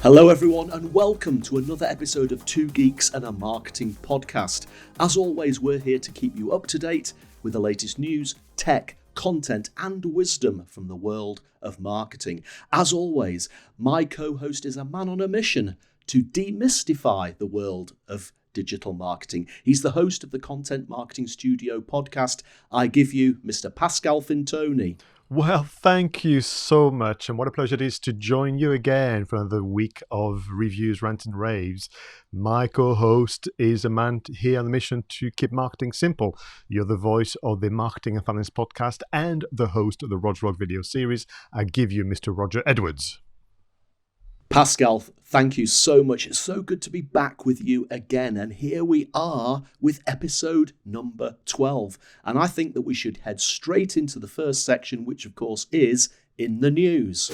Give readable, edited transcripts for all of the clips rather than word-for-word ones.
Hello everyone and welcome to another episode of Two Geeks and a Marketing Podcast. As always, we're here to keep you up to date with the latest news, tech, content and wisdom from the world of marketing. As always, my co-host is a man on a mission to demystify the world of digital marketing. He's the host of the Content Marketing Studio podcast. I give you Mr. Pascal Fintoni. Well, thank you so much, and what a pleasure it is to join you again for another week of reviews, rants and raves. My co-host is a man here on the mission to keep marketing simple. You're the voice of the Marketing and Finance podcast and the host of the Roger Rock video series. I give you Mr. Roger Edwards. Pascal, thank you so much. It's so good to be back with you again. And here we are with episode number 12. And I think that we should head straight into the first section, which of course is in the news.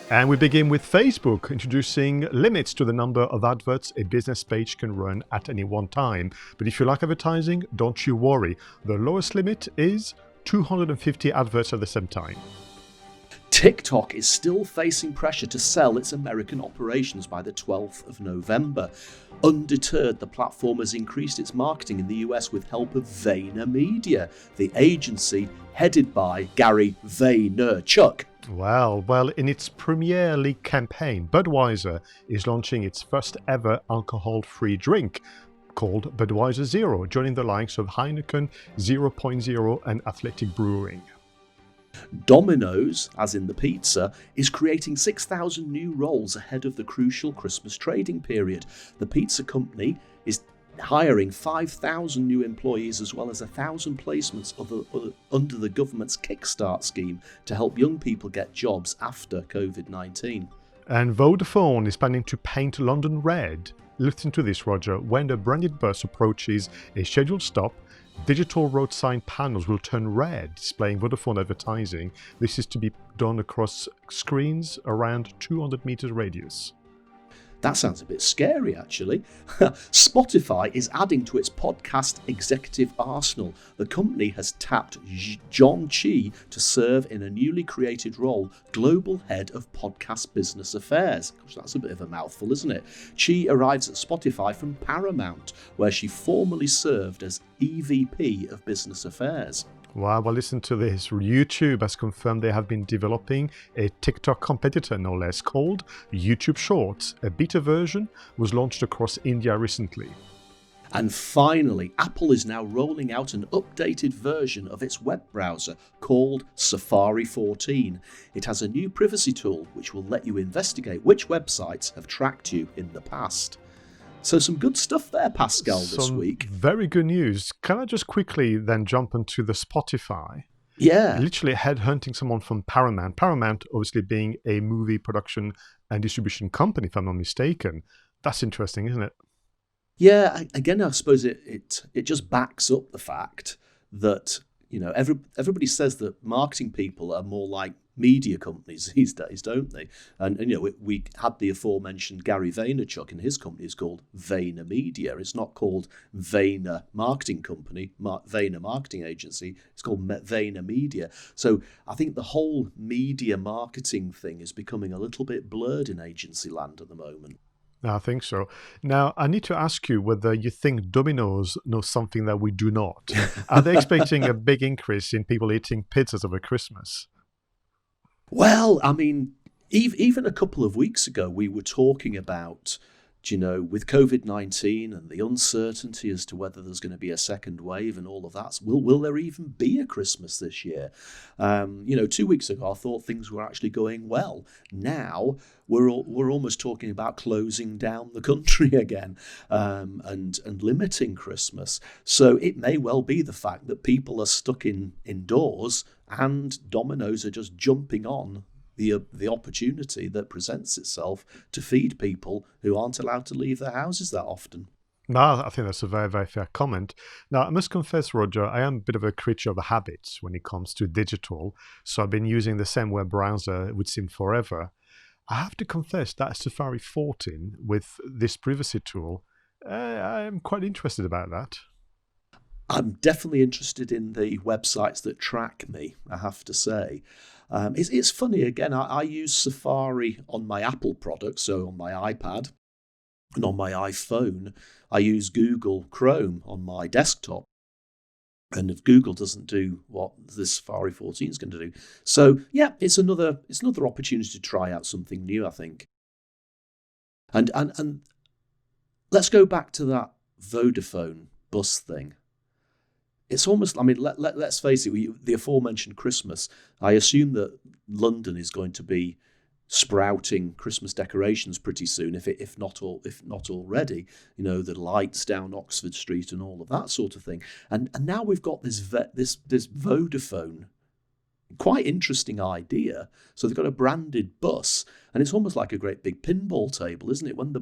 And we begin with Facebook introducing limits to the number of adverts a business page can run at any one time. But if you like advertising, don't you worry. The lowest limit is 250 adverts at the same time. TikTok is still facing pressure to sell its American operations by the 12th of November. Undeterred, the platform has increased its marketing in the US with help of VaynerMedia, the agency headed by Gary Vaynerchuk. Well, in its Premier League campaign, Budweiser is launching its first ever alcohol-free drink called Budweiser Zero, joining the likes of Heineken, 0.0 and Athletic Brewing. Domino's, as in the pizza, is creating 6,000 new roles ahead of the crucial Christmas trading period. The pizza company is hiring 5,000 new employees as well as 1,000 placements under the government's Kickstart scheme to help young people get jobs after COVID-19. And Vodafone is planning to paint London red. Listen to this, Roger. When a branded bus approaches a scheduled stop, digital road sign panels will turn red, displaying Vodafone advertising. This is to be done across screens around 200 meters radius. That sounds a bit scary, actually. Spotify is adding to its podcast executive arsenal. The company has tapped John Chi to serve in a newly created role, Global Head of Podcast Business Affairs. Gosh, that's a bit of a mouthful, isn't it? Chi arrives at Spotify from Paramount, where she formerly served as EVP of Business Affairs. Wow, well, listen to this. YouTube has confirmed they have been developing a TikTok competitor, no less, called YouTube Shorts. A beta version was launched across India recently. And finally, Apple is now rolling out an updated version of its web browser called Safari 14. It has a new privacy tool which will let you investigate which websites have tracked you in the past. So some good stuff there, Pascal, this week. Very good news. Can I just quickly then jump into the Spotify? Yeah. Literally headhunting someone from Paramount. Paramount obviously being a movie production and distribution company, if I'm not mistaken. That's interesting, isn't it? Yeah, again, I suppose it just backs up the fact that, you know, everybody says that marketing people are more like media companies these days, don't they? And you know, we had the aforementioned Gary Vaynerchuk, and his company is called VaynerMedia. It's not called Vayner Marketing Company, Vayner Marketing Agency. It's called VaynerMedia. So I think the whole media marketing thing is becoming a little bit blurred in agency land at the moment. I think so. Now, I need to ask you whether you think Domino's knows something that we do not. Are they expecting a big increase in people eating pizzas over Christmas? Well, I mean, even a couple of weeks ago, we were talking about, you know, with COVID-19 and the uncertainty as to whether there's going to be a second wave and all of that. Will there even be a Christmas this year? 2 weeks ago, I thought things were actually going well. Now we're almost talking about closing down the country again and limiting Christmas. So it may well be the fact that people are stuck indoors and Domino's are just jumping on the opportunity that presents itself to feed people who aren't allowed to leave their houses that often. No, I think that's a very, very fair comment. Now, I must confess, Roger, I am a bit of a creature of habits when it comes to digital. So I've been using the same web browser, it would seem, forever. I have to confess that Safari 14 with this privacy tool, I'm quite interested about that. I'm definitely interested in the websites that track me, I have to say. It's funny, again, I use Safari on my Apple products, so on my iPad, and on my iPhone, I use Google Chrome on my desktop. And if Google doesn't do what the Safari 14 is going to do, so yeah, it's another opportunity to try out something new, I think. And let's go back to that Vodafone bus thing. It's almost, I mean, let's face it, the aforementioned Christmas, I assume that London is going to be sprouting Christmas decorations pretty soon, if not already. You know, the lights down Oxford Street and all of that sort of thing. And now we've got this Vodafone, quite interesting idea. So they've got a branded bus, and it's almost like a great big pinball table, isn't it? When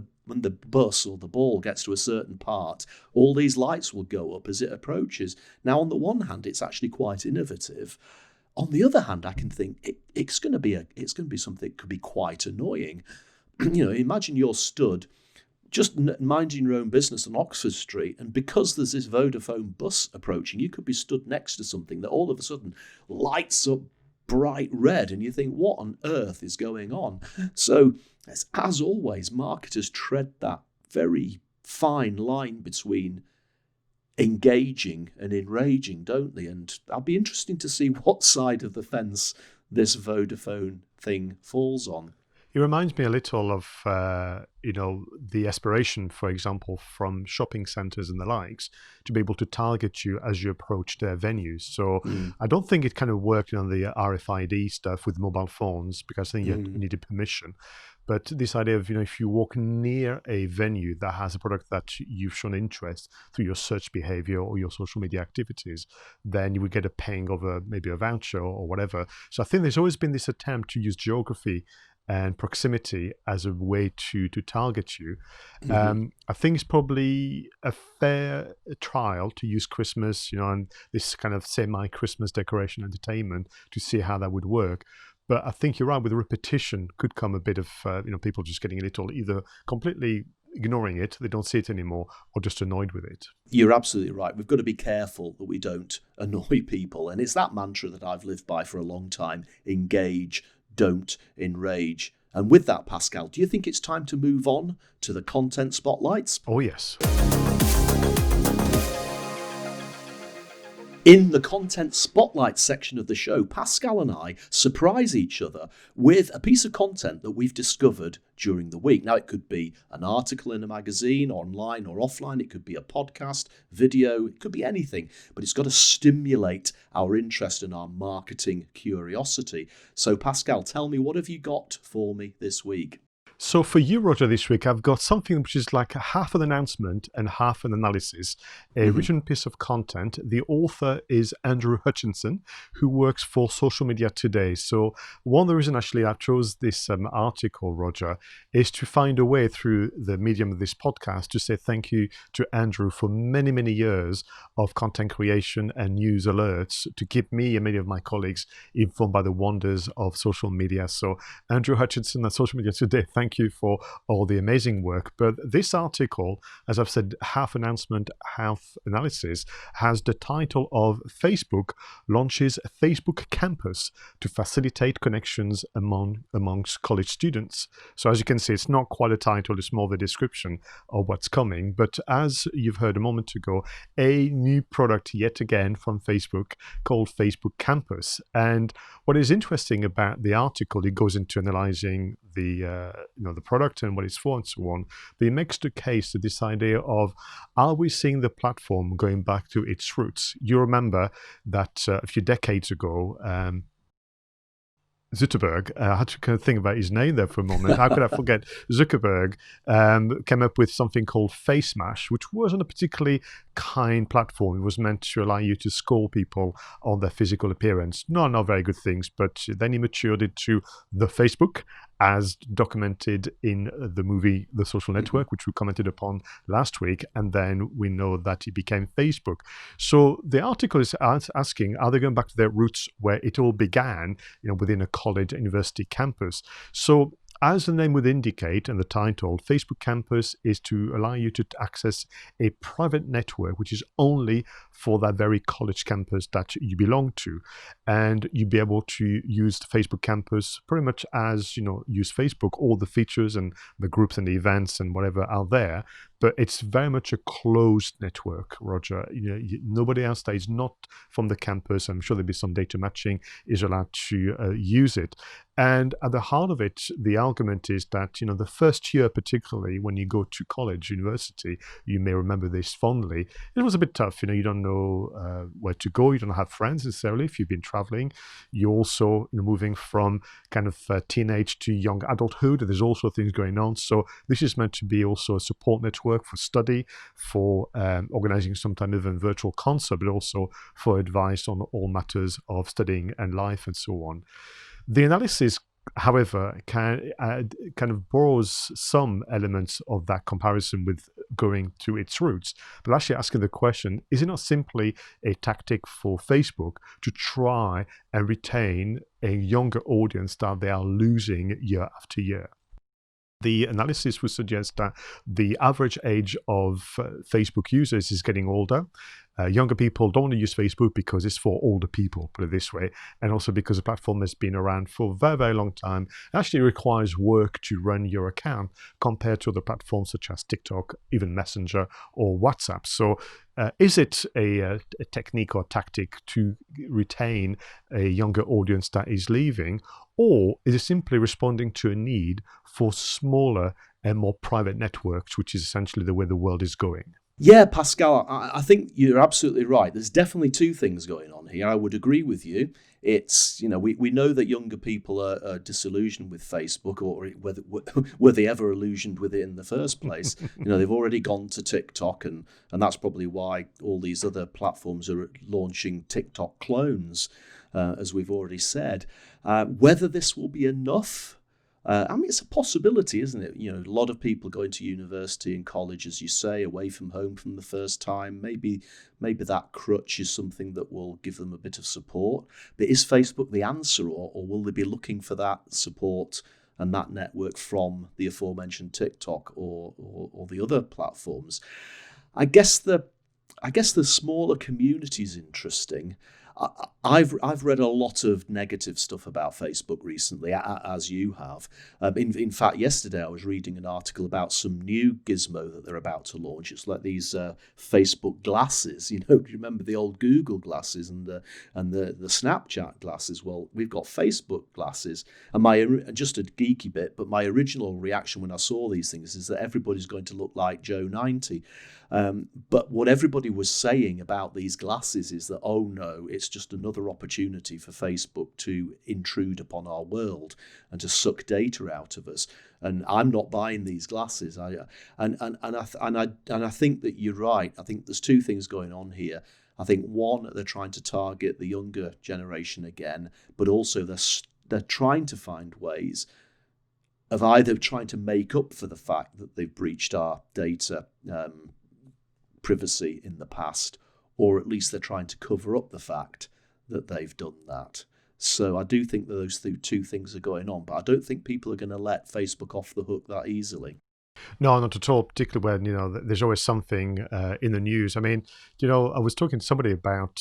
the bus or the ball gets to a certain part, all these lights will go up as it approaches. Now, on the one hand, it's actually quite innovative. On the other hand, I can think it's going to be something that could be quite annoying. You know, imagine you're stood just minding your own business on Oxford Street, and because there's this Vodafone bus approaching, you could be stood next to something that all of a sudden lights up bright red, and you think, what on earth is going on? So, as always, marketers tread that very fine line between engaging and enraging, don't they? And I'll be interesting to see what side of the fence this Vodafone thing falls on. It reminds me a little of, the aspiration, for example, from shopping centres and the likes, to be able to target you as you approach their venues. So I don't think it kind of worked on the RFID stuff with mobile phones, because I think you needed permission. But this idea of, if you walk near a venue that has a product that you've shown interest through your search behavior or your social media activities, then you would get a ping of maybe a voucher or whatever. So I think there's always been this attempt to use geography and proximity as a way to target you. I think it's probably a fair trial to use Christmas, and this kind of semi-Christmas decoration entertainment to see how that would work. But I think you're right, with repetition could come a bit of, people just getting a little, either completely ignoring it, they don't see it anymore, or just annoyed with it. You're absolutely right. We've got to be careful that we don't annoy people. And it's that mantra that I've lived by for a long time: engage, don't enrage. And with that, Pascal, do you think it's time to move on to the content spotlights? Oh, yes. In the content spotlight section of the show, Pascal and I surprise each other with a piece of content that we've discovered during the week. Now, it could be an article in a magazine, online or offline. It could be a podcast, video. It could be anything, but it's got to stimulate our interest and our marketing curiosity. So, Pascal, tell me, what have you got for me this week? So for you, Roger, this week, I've got something which is like half an announcement and half an analysis, a written piece of content. The author is Andrew Hutchinson, who works for Social Media Today. So one of the reasons actually I chose this article, Roger, is to find a way through the medium of this podcast to say thank you to Andrew for many, many years of content creation and news alerts to keep me and many of my colleagues informed by the wonders of social media. So Andrew Hutchinson at Social Media Today, thank you for all the amazing work. But this article, as I've said, half announcement, half analysis, has the title of Facebook launches Facebook Campus to facilitate connections amongst college students. So as you can see, it's not quite a title, it's more of a description of what's coming. But as you've heard a moment ago, a new product yet again from Facebook called Facebook Campus. And what is interesting about the article, it goes into analyzing the product and what it's for and so on, but it makes the case to this idea of, are we seeing the platform going back to its roots? You remember that a few decades ago, Zuckerberg, I had to kind of think about his name there for a moment. How could I forget? Zuckerberg came up with something called Face Mash, which wasn't a particularly kind platform. It was meant to allow you to score people on their physical appearance. Not very good things, but then he matured it to the Facebook, as documented in the movie The Social Network, which we commented upon last week, and then we know that it became Facebook. So the article is asking, are they going back to their roots where it all began, within a college, university campus? So as the name would indicate and the title, Facebook Campus is to allow you to access a private network, which is only for that very college campus that you belong to. And you'll be able to use the Facebook Campus pretty much as, use Facebook, all the features and the groups and the events and whatever are there. But it's very much a closed network, Roger. Nobody else that is not from the campus, I'm sure there'll be some data matching, is allowed to use it. And at the heart of it, the argument is that, the first year, particularly when you go to college, university, you may remember this fondly, it was a bit tough. You don't know where to go. You don't have friends necessarily if you've been traveling. You're also moving from kind of teenage to young adulthood. There's also things going on. So this is meant to be also a support network for study, for organizing some kind of a virtual concert, but also for advice on all matters of studying and life and so on. The analysis, however, kind of borrows some elements of that comparison with going to its roots, but actually asking the question, is it not simply a tactic for Facebook to try and retain a younger audience that they are losing year after year? The analysis would suggest that the average age of Facebook users is getting older. Younger people don't want to use Facebook because it's for older people, put it this way, and also because the platform has been around for a very, very long time. It actually requires work to run your account compared to other platforms such as TikTok, even Messenger or WhatsApp. So is it a technique or tactic to retain a younger audience that is leaving, or is it simply responding to a need for smaller and more private networks, which is essentially the way the world is going? Yeah, Pascal, I think you're absolutely right. There's definitely two things going on here. I would agree with you. It's, we know that younger people are disillusioned with Facebook, or whether were they ever illusioned with it in the first place. They've already gone to TikTok, and that's probably why all these other platforms are launching TikTok clones, as we've already said. Whether this will be enough, it's a possibility, isn't it? A lot of people going to university and college, as you say, away from home from the first time. Maybe that crutch is something that will give them a bit of support. But is Facebook the answer, or will they be looking for that support and that network from the aforementioned TikTok or the other platforms? I guess the smaller community is interesting. I've read a lot of negative stuff about Facebook recently, as you have. In fact, yesterday I was reading an article about some new gizmo that they're about to launch. It's like these Facebook glasses. Do you remember the old Google glasses and the Snapchat glasses? Well, we've got Facebook glasses. And just a geeky bit, but my original reaction when I saw these things is that everybody's going to look like Joe 90. But what everybody was saying about these glasses is that, oh no, it's just another opportunity for Facebook to intrude upon our world and to suck data out of us. And I'm not buying these glasses. I think that you're right. I think there's two things going on here. I think one, they're trying to target the younger generation again, but also they're trying to find ways of either trying to make up for the fact that they've breached our data privacy in the past, or at least they're trying to cover up the fact that they've done that. So I do think that those two things are going on, but I don't think people are going to let Facebook off the hook that easily. No, not at all, particularly when, there's always something in the news. I mean, I was talking to somebody about,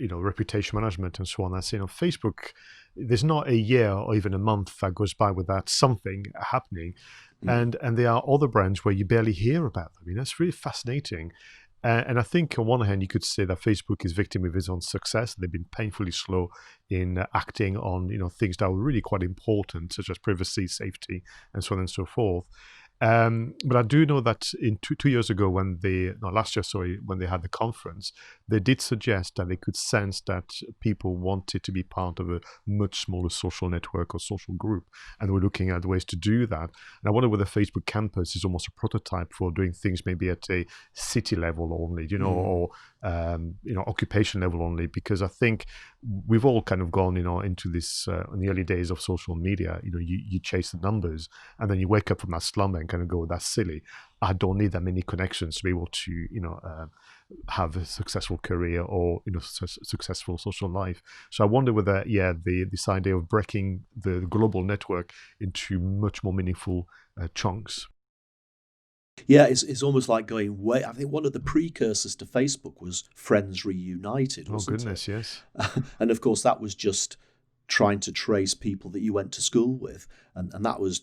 reputation management and so on. I say, Facebook, there's not a year or even a month that goes by without something happening. And there are other brands where you barely hear about them. That's really fascinating. And I think on one hand, you could say that Facebook is victim of its own success. They've been painfully slow in acting on things that were really quite important, such as privacy, safety, and so on and so forth. But I do know that in 2 years ago, when last year, sorry, when they had the conference, they did suggest that they could sense that people wanted to be part of a much smaller social network or social group, and we're looking at ways to do that. And I wonder whether Facebook Campus is almost a prototype for doing things maybe at a city level only, or occupation level only, because I think we've all kind of gone, into this in the early days of social media. You chase the numbers, and then you wake up from that slumber and kind of go, "That's silly. I don't need that many connections to be able to, have a successful career or successful social life." So I wonder whether, this idea of breaking the global network into much more meaningful chunks. Yeah, it's almost like going way. I think one of the precursors to Facebook was Friends Reunited, Oh wasn't goodness, it? yes. And of course, that was just trying to trace people that you went to school with, and that was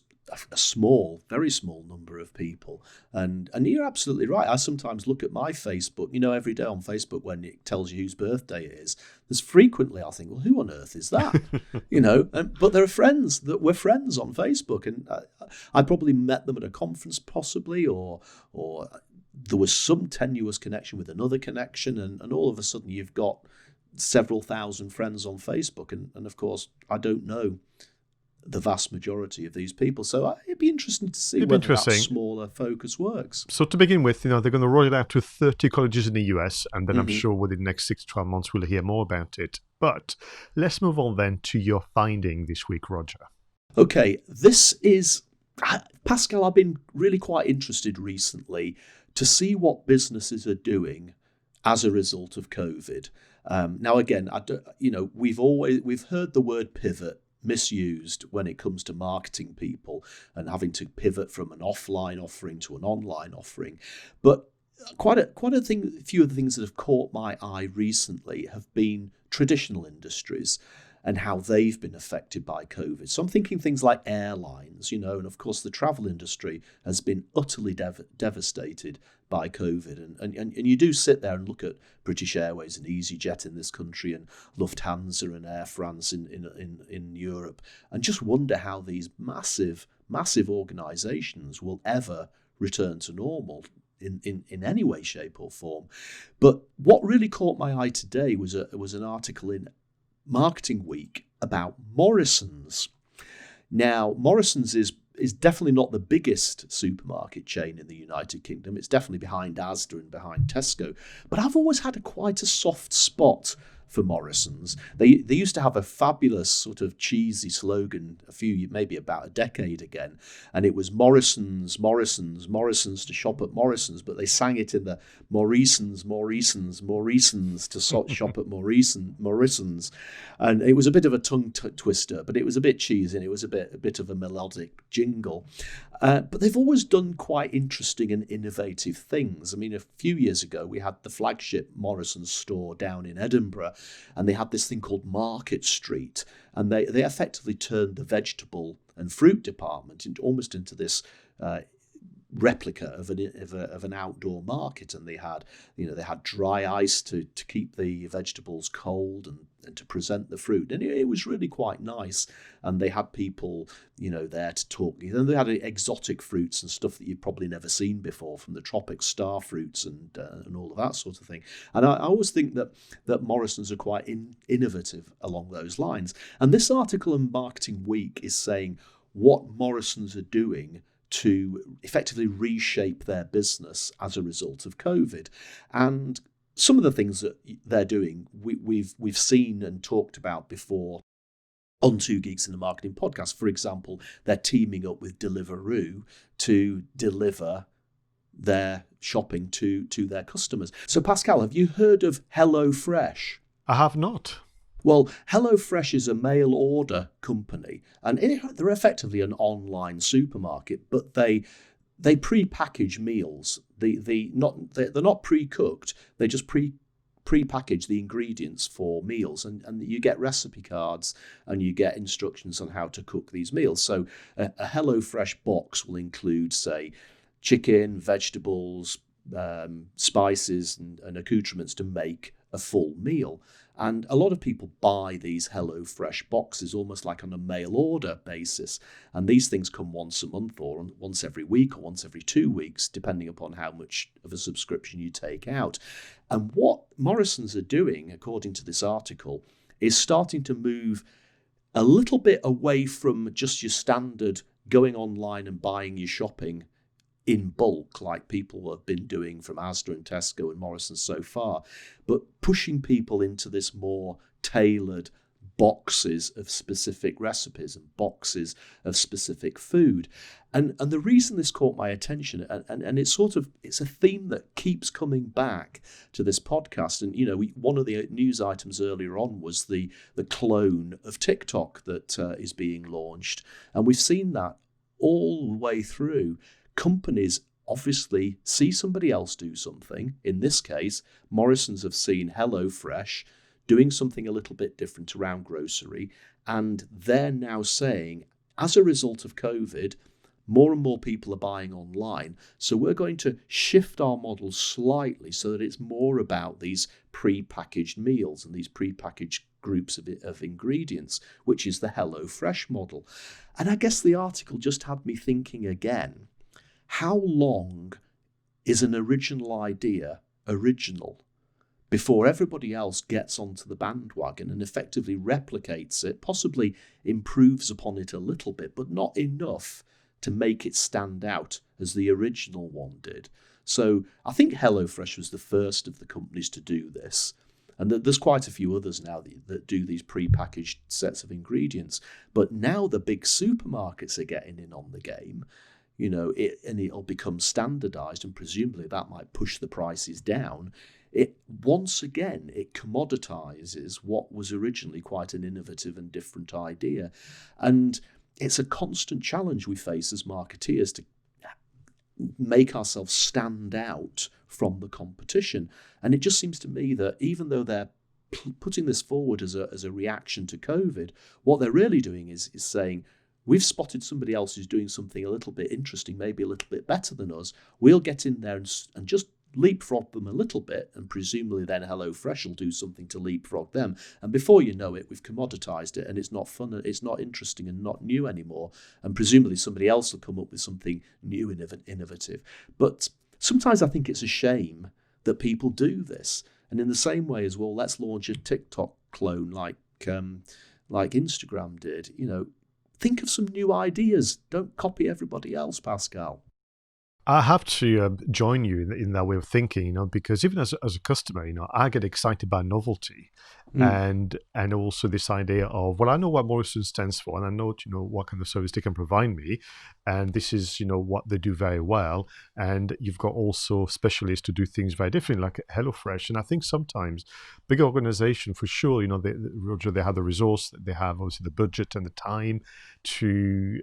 a small, very small number of people. And you're absolutely right. I sometimes look at my Facebook, every day on Facebook when it tells you whose birthday it is. There's frequently I think, well, who on earth is that? But there are friends that we're friends on Facebook, and I probably met them at a conference, possibly, or there was some tenuous connection with another connection, and all of a sudden you've got several thousand friends on Facebook, and of course I don't know the vast majority of these people. So it'd be interesting to see whether that smaller focus works. So to begin with, they're going to roll it out to 30 colleges in the US, and then I'm Mm-hmm. sure within the next 6 to 12 months we'll hear more about it. But let's move on then to your finding this week, Roger. Okay, this is, Pascal, I've been really quite interested recently to see what businesses are doing as a result of COVID. Now, again, we've heard the word pivot misused when it comes to marketing people and having to pivot from an offline offering to an online offering. But quite a few of the things that have caught my eye recently have been traditional industries and how they've been affected by COVID. So I'm thinking things like airlines, and of course the travel industry has been utterly devastated by COVID. And you do sit there and look at British Airways and EasyJet in this country and Lufthansa and Air France in Europe, and just wonder how these massive organisations will ever return to normal in any way, shape or form. But what really caught my eye today was an article in Marketing Week about Morrisons. Now, Morrisons is definitely not the biggest supermarket chain in the United Kingdom. It's definitely behind Asda and behind Tesco. But I've always had quite a soft spot for Morrisons. They used to have a fabulous sort of cheesy slogan maybe about a decade again, and it was Morrisons to shop at Morrisons, but they sang it in the Morrisons to shop at Morrisons, and it was a bit of a tongue twister, but it was a bit cheesy and it was a bit of a melodic jingle. But they've always done quite interesting and innovative things. I mean, a few years ago, we had the flagship Morrisons store down in Edinburgh, and they had this thing called Market Street, and they effectively turned the vegetable and fruit department almost into this replica of an outdoor market. And they had dry ice to keep the vegetables cold and to present the fruit, and it was really quite nice. And they had people there to talk, and they had exotic fruits and stuff that you've probably never seen before, from the tropic star fruits and all of that sort of thing. And I always think that Morrisons are quite innovative along those lines. And this article in Marketing Week is saying what Morrisons are doing to effectively reshape their business as a result of COVID. And some of the things that they're doing, we've seen and talked about before on Two Geeks in the Marketing podcast. For example, they're teaming up with Deliveroo to deliver their shopping to their customers. So, Pascal, have you heard of HelloFresh? I have not. Well, HelloFresh is a mail order company, and they're effectively an online supermarket, but they pre-package meals. They're not pre-cooked. They just pre-package the ingredients for meals, and you get recipe cards and you get instructions on how to cook these meals. So a HelloFresh box will include, say, chicken, vegetables, spices and accoutrements to make a full meal. And a lot of people buy these HelloFresh boxes almost like on a mail order basis. And these things come once a month or once every week or once every 2 weeks, depending upon how much of a subscription you take out. And what Morrisons are doing, according to this article, is starting to move a little bit away from just your standard going online and buying your shopping in bulk like people have been doing from Asda and Tesco and Morrison's so far, but pushing people into this more tailored boxes of specific recipes and boxes of specific food. And the reason this caught my attention, and it's a theme that keeps coming back to this podcast. And one of the news items earlier on was the clone of TikTok that is being launched, and we've seen that all the way through. Companies obviously see somebody else do something. In this case, Morrison's have seen HelloFresh doing something a little bit different around grocery, and they're now saying, as a result of COVID, more and more people are buying online, so we're going to shift our model slightly so that it's more about these pre-packaged meals and these pre-packaged groups of ingredients, which is the HelloFresh model. And I guess the article just had me thinking again, how long is an original idea original before everybody else gets onto the bandwagon and effectively replicates it, possibly improves upon it a little bit, but not enough to make it stand out as the original one did? So I think HelloFresh was the first of the companies to do this. And there's quite a few others now that do these pre-packaged sets of ingredients. But now the big supermarkets are getting in on the game. And it'll become standardized, and presumably that might push the prices down. Once again, it commoditizes what was originally quite an innovative and different idea. And it's a constant challenge we face as marketeers to make ourselves stand out from the competition. And it just seems to me that even though they're putting this forward as a reaction to COVID, what they're really doing is saying, we've spotted somebody else who's doing something a little bit interesting, maybe a little bit better than us. We'll get in there and just leapfrog them a little bit, and presumably then HelloFresh will do something to leapfrog them. And before you know it, we've commoditized it, and it's not fun, it's not interesting and not new anymore. And presumably somebody else will come up with something new and innovative. But sometimes I think it's a shame that people do this. And in the same way as, well, let's launch a TikTok clone like Instagram did. Think of some new ideas. Don't copy everybody else, Pascal. I have to join you in that way of thinking, because even as a customer, I get excited by novelty, and also this idea of, well, I know what Morrison stands for, and I know what kind of service they can provide me, and this is what they do very well. And you've got also specialists to do things very differently, like HelloFresh. And I think sometimes big organization, for sure, they have the resource, they have obviously the budget and the time to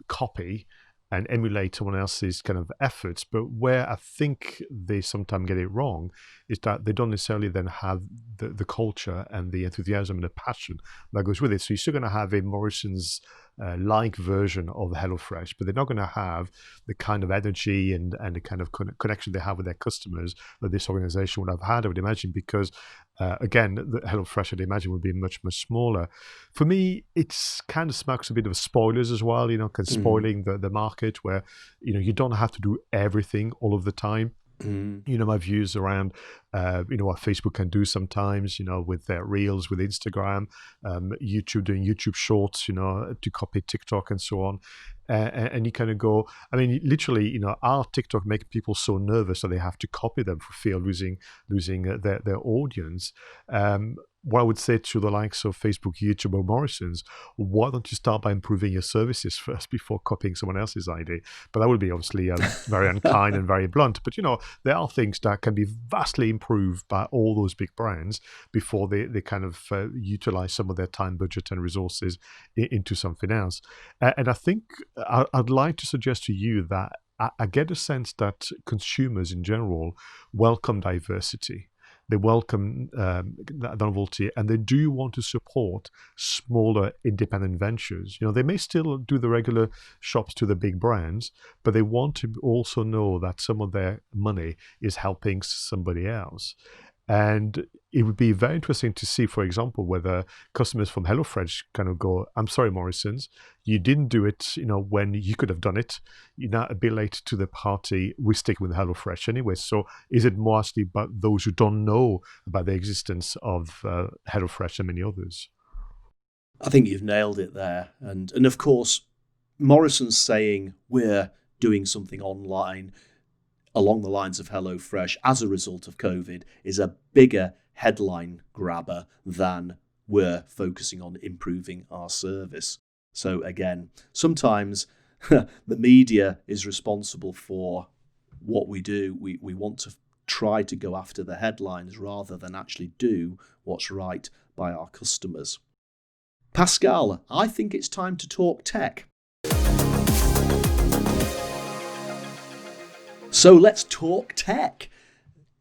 copy and emulate someone else's kind of efforts. But where I think they sometimes get it wrong is that they don't necessarily then have the culture and the enthusiasm and the passion that goes with it. So you're still going to have a Morrison's like version of HelloFresh, but they're not going to have the kind of energy and the kind of connection they have with their customers that this organization would have had, I would imagine, because again, the HelloFresh, I'd imagine, would be much, much smaller. For me, it's kind of smacks a bit of spoilers as well, spoiling the market where, you don't have to do everything all of the time. My views around, what Facebook can do sometimes, with their reels, with Instagram, YouTube doing YouTube shorts, to copy TikTok and so on. And you kind of go, I mean, literally, our TikTok make people so nervous that they have to copy them for fear of losing their audience. What I would say to the likes of Facebook, YouTube, or Morrison's, why don't you start by improving your services first before copying someone else's idea? But that would be obviously very unkind and very blunt. But, there are things that can be vastly improved by all those big brands before they kind of utilize some of their time, budget, and resources into something else. And I think I'd like to suggest to you that I get a sense that consumers in general welcome diversity. They welcome that novelty, and they do want to support smaller independent ventures. They may still do the regular shops to the big brands, but they want to also know that some of their money is helping somebody else. And it would be very interesting to see, for example, whether customers from HelloFresh kind of go, I'm sorry, Morrison's, you didn't do it, when you could have done it. You're now a bit late to the party. We stick with HelloFresh anyway. So is it mostly about those who don't know about the existence of HelloFresh and many others? I think you've nailed it there. And of course, Morrison's saying we're doing something online along the lines of HelloFresh as a result of COVID is a bigger headline grabber than we're focusing on improving our service. So again, sometimes the media is responsible for what we do. We want to try to go after the headlines rather than actually do what's right by our customers. Pascal, I think it's time to talk tech. So let's talk tech.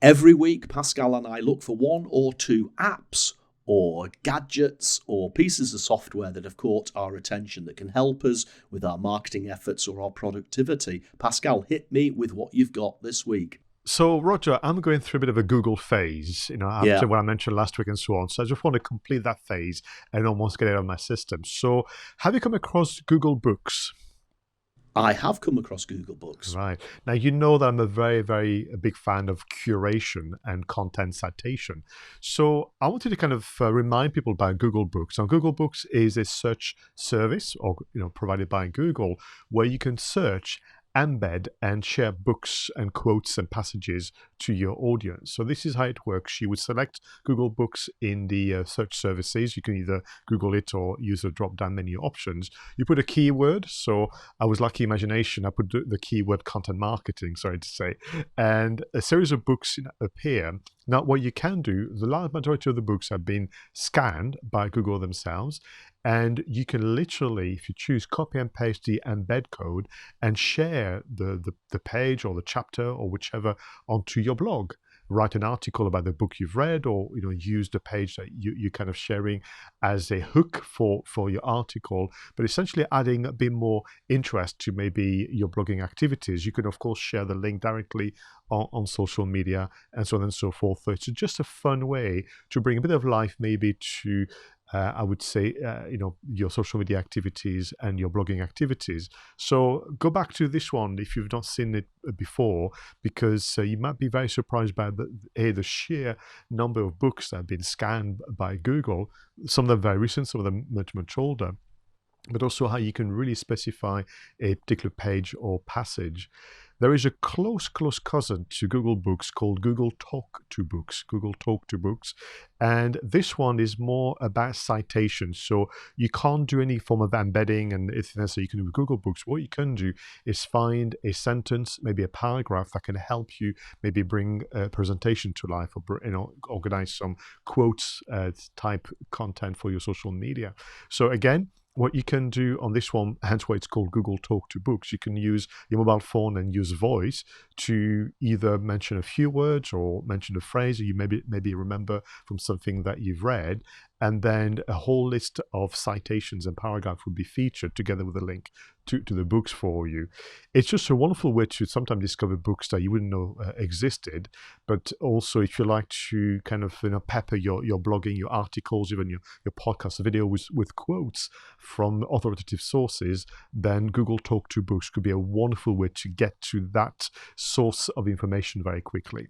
Every week, Pascal and I look for one or two apps or gadgets or pieces of software that have caught our attention that can help us with our marketing efforts or our productivity. Pascal, hit me with what you've got this week. So, Roger, I'm going through a bit of a Google phase, after what I mentioned last week and so on. So I just want to complete that phase and almost get it out of my system. So have you come across Google Books? I have come across Google Books. Right. Now, you know that I'm a very, very big fan of curation and content citation. So I wanted to kind of remind people about Google Books. Now, Google Books is a search service or provided by Google where you can search, embed and share books and quotes and passages to your audience. So this is how it works. You would select Google Books in the search services. You can either Google it or use the drop-down menu options. You put a keyword. So I was lucky imagination. I put the keyword content marketing, sorry to say, and a series of books appear. Now, what you can do, the large majority of the books have been scanned by Google themselves, and you can literally, if you choose, copy and paste the embed code and share the page or the chapter or whichever onto your blog. Write an article about the book you've read, or use the page that you're kind of sharing as a hook for your article, but essentially adding a bit more interest to maybe your blogging activities. You can, of course, share the link directly on social media and so on and so forth. So it's just a fun way to bring a bit of life maybe to I would say, your social media activities and your blogging activities. So go back to this one if you've not seen it before, because you might be very surprised by the sheer number of books that have been scanned by Google. Some of them very recent, some of them much, much older, but also how you can really specify a particular page or passage. There is a close cousin to Google Books called Google Talk to Books, and this one is more about citations. So you can't do any form of embedding and anything else that you can do with Google Books. What you can do is find a sentence, maybe a paragraph that can help you maybe bring a presentation to life, or organize some quotes type content for your social media. So again, what you can do on this one, hence why it's called Google Talk to Books, you can use your mobile phone and use voice to either mention a few words or mention a phrase that you maybe remember from something that you've read, and then a whole list of citations and paragraphs would be featured together with a link to the books for you. It's just a wonderful way to sometimes discover books that you wouldn't know existed, but also if you like to kind of pepper your blogging, your articles, even your podcast video with quotes from authoritative sources, then Google Talk to Books could be a wonderful way to get to that source of information very quickly.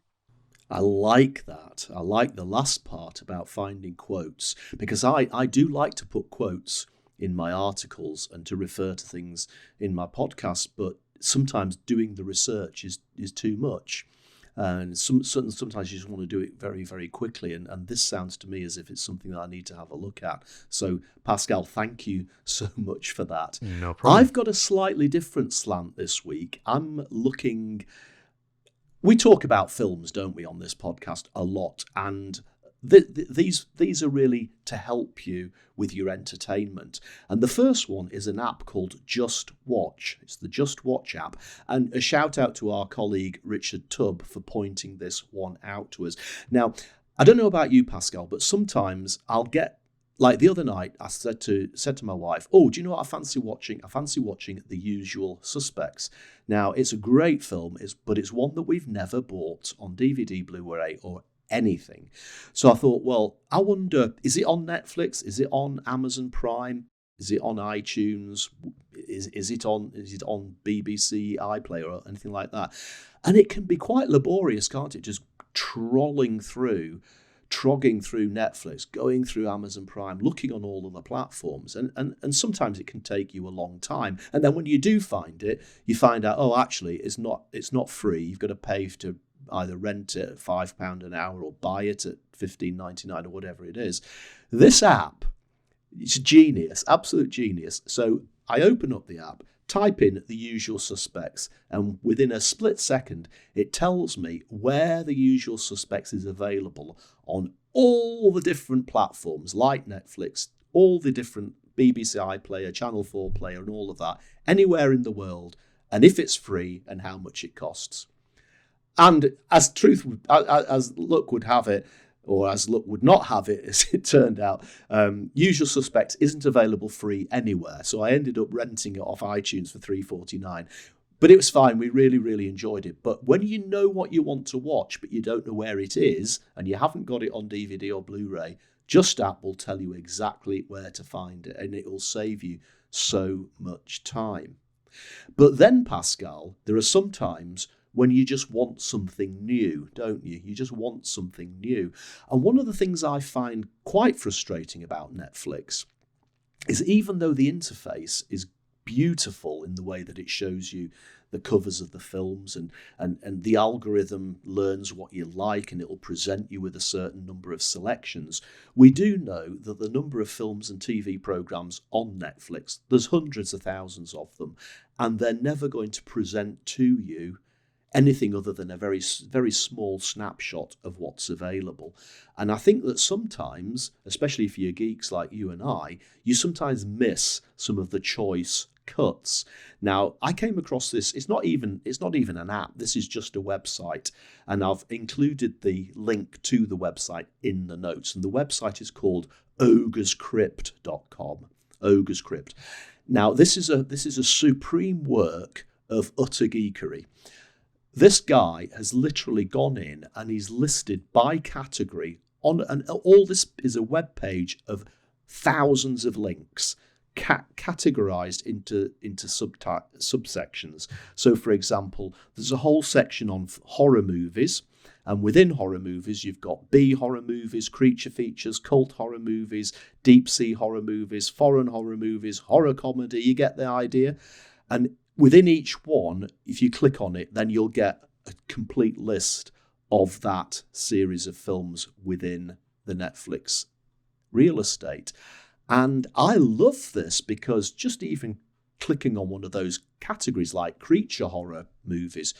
I like that. I like the last part about finding quotes, because I do like to put quotes in my articles and to refer to things in my podcast, but sometimes doing the research is too much. And sometimes you just want to do it very, very quickly. And this sounds to me as if it's something that I need to have a look at. So, Pascal, thank you so much for that. No problem. I've got a slightly different slant this week. I'm looking... We talk about films, don't we, on this podcast a lot, and these are really to help you with your entertainment. And the first one is an app called Just Watch. It's the Just Watch app, and a shout out to our colleague Richard Tubb for pointing this one out to us. Now, I don't know about you, Pascal, but sometimes I'll get, like the other night, I said to my wife, "Oh, do you know what I fancy watching? I fancy watching The Usual Suspects." Now, it's a great film, but it's one that we've never bought on DVD, Blu-ray, or anything. So I thought, well, I wonder, is it on Netflix? Is it on Amazon Prime? Is it on iTunes? Is it on BBC iPlayer or anything like that? And it can be quite laborious, can't it? Just trawling through, trogging through Netflix, going through Amazon Prime, looking on all of the platforms. And sometimes it can take you a long time. And then when you do find it, you find out, oh, actually, it's not free. You've got to pay to either rent it at £5 an hour or buy it at $15.99 or whatever it is. This app, it's genius, absolute genius. So I open up the app, type in the usual suspects, and within a split second, it tells me where the usual suspects is available on all the different platforms like Netflix, all the different BBC iPlayer, Channel 4 player, and all of that, anywhere in the world, and if it's free and how much it costs. And as luck would have it, or as luck would not have it, as it turned out, Usual Suspects isn't available free anywhere. So I ended up renting it off iTunes for $3.49. But it was fine. We really, really enjoyed it. But when you know what you want to watch, but you don't know where it is, and you haven't got it on DVD or Blu-ray, Just App will tell you exactly where to find it, and it will save you so much time. But then, Pascal, there are some times when you just want something new, don't you? You just want something new. And one of the things I find quite frustrating about Netflix is even though the interface is beautiful in the way that it shows you the covers of the films and the algorithm learns what you like and it will present you with a certain number of selections, we do know that the number of films and TV programs on Netflix, there's hundreds of thousands of them, and they're never going to present to you anything other than a very, very small snapshot of what's available. And I think that sometimes, especially if you're geeks like you and I, you sometimes miss some of the choice cuts. Now, I came across this, it's not even an app, this is just a website, and I've included the link to the website in the notes, and the website is called ogrescrypt.com. Ogre's Crypt. Now, this is a supreme work of utter geekery. This guy has literally gone in and he's listed by category and all this is a web page of thousands of links categorized into subsections. So, for example, there's a whole section on horror movies, and within horror movies, you've got B horror movies, creature features, cult horror movies, deep sea horror movies, foreign horror movies, horror comedy. You get the idea, and within each one, if you click on it, then you'll get a complete list of that series of films within the Netflix real estate. And I love this because just even clicking on one of those categories like creature horror movies,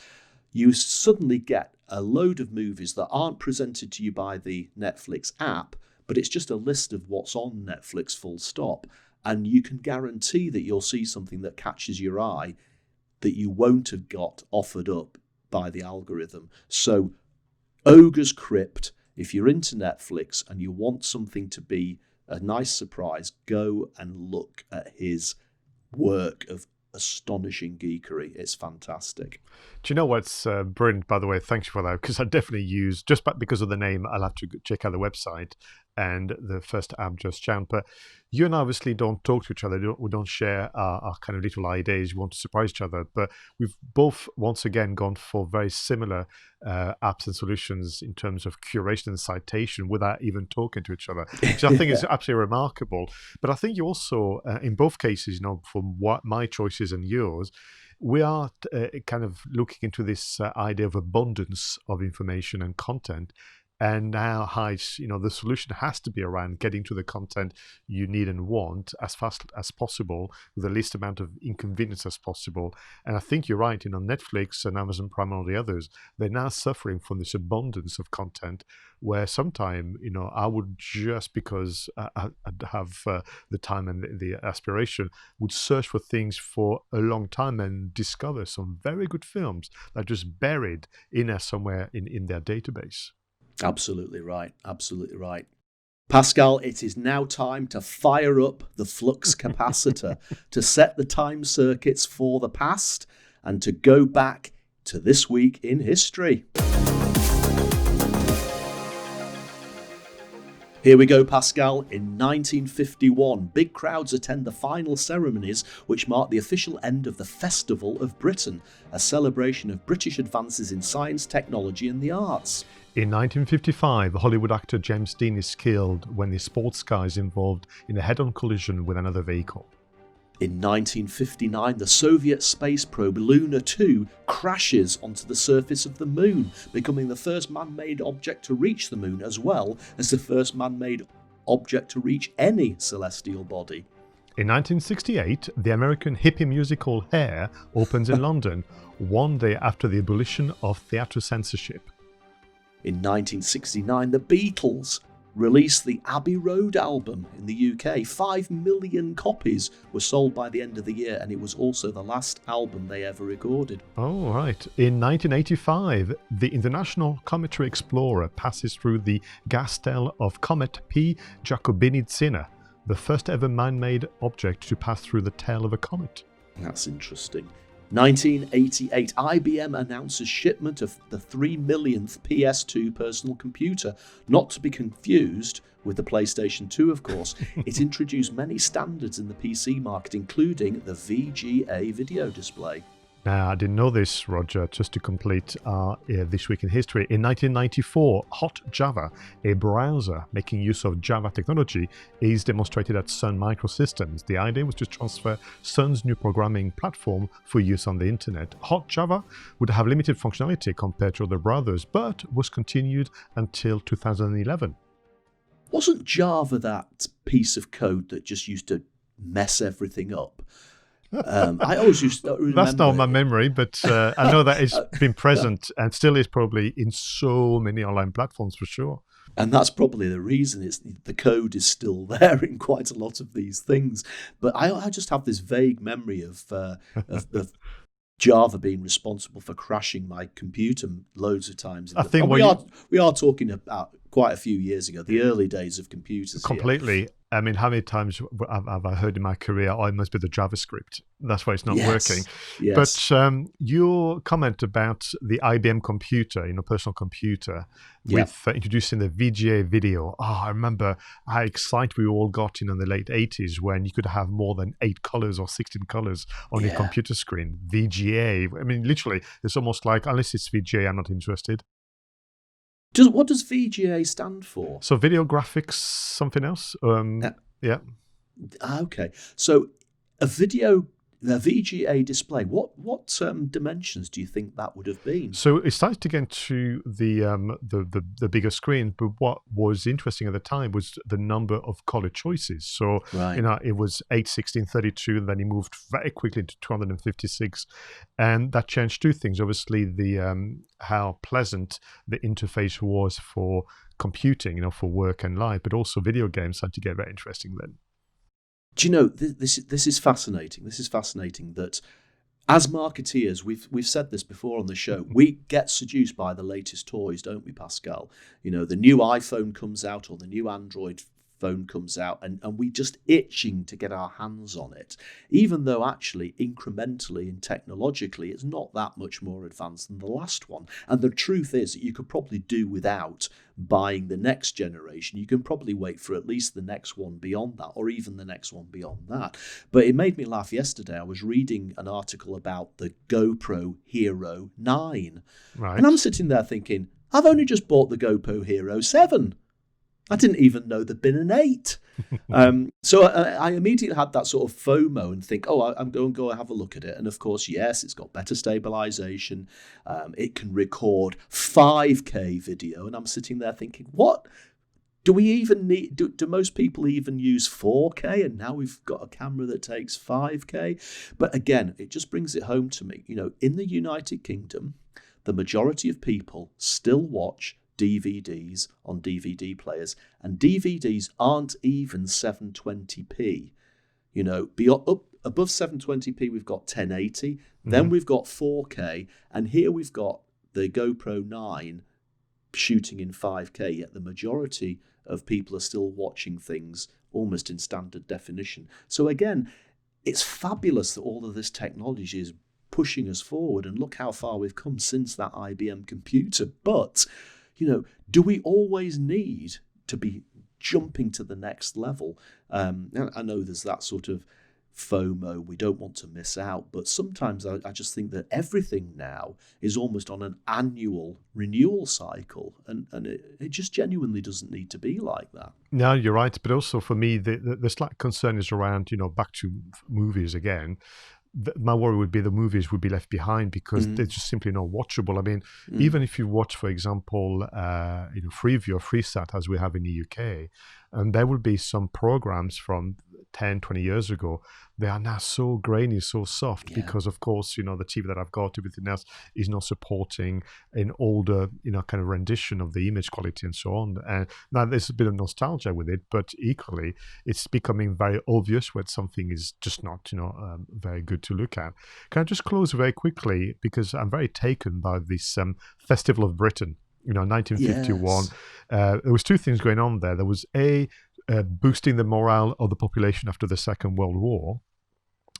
you suddenly get a load of movies that aren't presented to you by the Netflix app, but it's just a list of what's on Netflix full stop. And you can guarantee that you'll see something that catches your eye that you won't have got offered up by the algorithm. So Ogre's Crypt, if you're into Netflix and you want something to be a nice surprise, go and look at his work of astonishing geekery. It's fantastic. Do you know what's brilliant, by the way? Thanks for that, because I definitely use, just because of the name, I'll have to check out the website and the first app, Just Chat. But you and I obviously don't talk to each other. We don't share our kind of little ideas. We want to surprise each other. But we've both, once again, gone for very similar apps and solutions in terms of curation and citation without even talking to each other, which I think is absolutely remarkable. But I think you also, in both cases, from what my choices and yours, we are kind of looking into this idea of abundance of information and content. And how the solution has to be around getting to the content you need and want as fast as possible with the least amount of inconvenience as possible. And I think you're right, Netflix and Amazon Prime and all the others, they're now suffering from this abundance of content where sometimes, I would just because I'd have the time and the aspiration, would search for things for a long time and discover some very good films that are just buried in there somewhere in their database. Absolutely right. Absolutely right. Pascal, it is now time to fire up the flux capacitor to set the time circuits for the past and to go back to this week in history. Here we go, Pascal. In 1951, big crowds attend the final ceremonies which mark the official end of the Festival of Britain, a celebration of British advances in science, technology and the arts. In 1955, Hollywood actor James Dean is killed when his sports car is involved in a head-on collision with another vehicle. In 1959, the Soviet space probe Luna 2 crashes onto the surface of the Moon, becoming the first man-made object to reach the Moon, as well as the first man-made object to reach any celestial body. In 1968, the American hippie musical Hair opens in London, one day after the abolition of theatre censorship. In 1969, the Beatles released the Abbey Road album in the UK. 5 million copies were sold by the end of the year, and it was also the last album they ever recorded. Oh, right. In 1985, the International Cometary Explorer passes through the gas tail of Comet P. Jacobini-Zinner, the first ever man-made object to pass through the tail of a comet. That's interesting. 1988, IBM announces shipment of the 3 millionth PS2 personal computer, not to be confused with the PlayStation 2, of course. It introduced many standards in the PC market, including the VGA video display. Now, I didn't know this, Roger. Just to complete This Week in History, in 1994, Hot Java, a browser making use of Java technology, is demonstrated at Sun Microsystems. The idea was to transfer Sun's new programming platform for use on the internet. Hot Java would have limited functionality compared to other browsers, but was continued until 2011. Wasn't Java that piece of code that just used to mess everything up? I always used to remember. That's not my memory, but I know that it's been present and still is probably in so many online platforms for sure. And that's probably the reason the code is still there in quite a lot of these things. But I just have this vague memory of Java being responsible for crashing my computer loads of times. We are talking about quite a few years ago, the early days of computers. Completely. Here. I mean, how many times have I heard in my career, oh, it must be the JavaScript. That's why it's not working. Yes. But your comment about the IBM computer, personal computer, with introducing the VGA video. Oh, I remember how excited we all got in the late 80s when you could have more than 8 colors or 16 colors on your computer screen. VGA. I mean, literally, it's almost like, unless it's VGA, I'm not interested. What does VGA stand for? So video graphics, something else? Yeah. Okay. So a VGA display, what dimensions do you think that would have been? So it started to get to the bigger screen, but what was interesting at the time was the number of color choices. So it was 8, 16, 32, and then it moved very quickly to 256, and that changed two things. Obviously, the how pleasant the interface was for computing, for work and life, but also video games started to get very interesting then. Do you know, this is fascinating. This is fascinating that as marketeers, we've said this before on the show, we get seduced by the latest toys, don't we, Pascal? The new iPhone comes out or the new Android phone comes out and we just itching to get our hands on it, even though actually incrementally and technologically it's not that much more advanced than the last one. And the truth is that you could probably do without buying the next generation. You can probably wait for at least the next one beyond that, or even the next one beyond that. But it made me laugh yesterday. I was reading an article about the GoPro Hero 9. Right. And I'm sitting there thinking, I've only just bought the GoPro Hero 7. I didn't even know there'd been an 8. So I immediately had that sort of FOMO and think, I'm going to go have a look at it. And of course, yes, it's got better stabilization. It can record 5K video. And I'm sitting there thinking, what? Do we even need, do most people even use 4K? And now we've got a camera that takes 5K. But again, it just brings it home to me. In the United Kingdom, the majority of people still watch DVDs on DVD players, and DVDs aren't even 720p. Up above 720p, we've got 1080, then we've got 4K, and here we've got the GoPro 9 shooting in 5K, yet the majority of people are still watching things almost in standard definition. So again, it's fabulous that all of this technology is pushing us forward, and look how far we've come since that IBM computer. But do we always need to be jumping to the next level. I know there's that sort of FOMO, we don't want to miss out, but sometimes I just think that everything now is almost on an annual renewal cycle, and it just genuinely doesn't need to be like that. No, you're right. But also for me, the slight concern is around, back to movies again. My worry would be the movies would be left behind because they're just simply not watchable. I mean, even if you watch, for example, Freeview or FreeSat, as we have in the UK, and there will be some programs from 10, 20 years ago, they are now so grainy, so soft because, of course, the TV that I've got, everything else is not supporting an older, kind of rendition of the image quality and so on. And now there's a bit of nostalgia with it, but equally, it's becoming very obvious when something is just not, very good to look at. Can I just close very quickly, because I'm very taken by this Festival of Britain, 1951. Yes. There was two things going on there. There was boosting the morale of the population after the Second World War,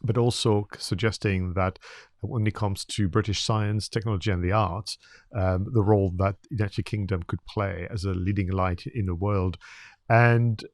but also suggesting that when it comes to British science, technology, and the arts, the role that the United Kingdom could play as a leading light in the world. And